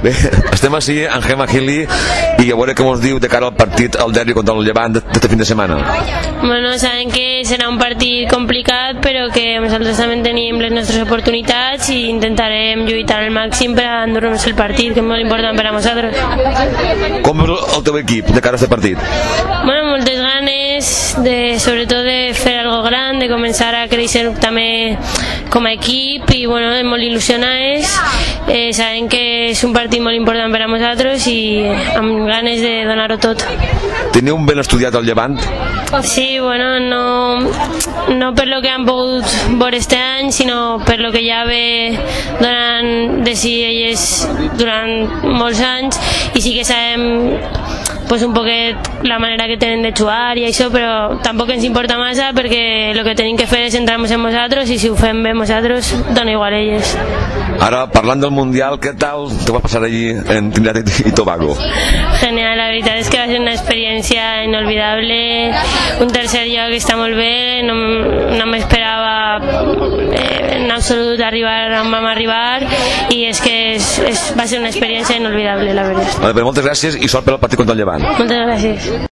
Bé, estem així amb Gemma Healy i a veure com us diu de cara al partit, al derbi contra el Llevant d'este fin de setmana. Bueno, sabem que serà un partit complicat, però que nosaltres també tenim les nostres oportunitats i intentarem lluitar al màxim per a endur-nos el partit, que és molt important per a nosaltres. Com veus el teu equip de cara a este partit? Bueno, moltes ganes, sobretot de fer algo gran, de començar a créixer també com a equip i bueno, molt il·lusionades. Sabem que és un partit molt important per a nosaltres i amb ganes de donar-ho tot. Teniu un ben estudiat al Llevant? Sí, bueno, no per lo que han pogut veure este any, sinó per lo que ja ve donant de si elles durant molts anys, i sí que sabem pues un poquet la manera que tenen de jugar i això, però tampoc ens importa massa perquè el que tenim que fer és centrar-nos en nosaltres i si ho fem bé nosaltres dona igual a elles. Ara, parlant del Mundial, què tal te va passar allí en Trinidad i Tobago? Genial, la veritat és que va ser una experiència inolvidable, un tercer lloc està molt bé, no m'esperava en absolut arribar on vam arribar i és que va ser una experiència inolvidable, la veritat. Moltes gràcies i sort per al partit contra el Llevant. Moltes gràcies.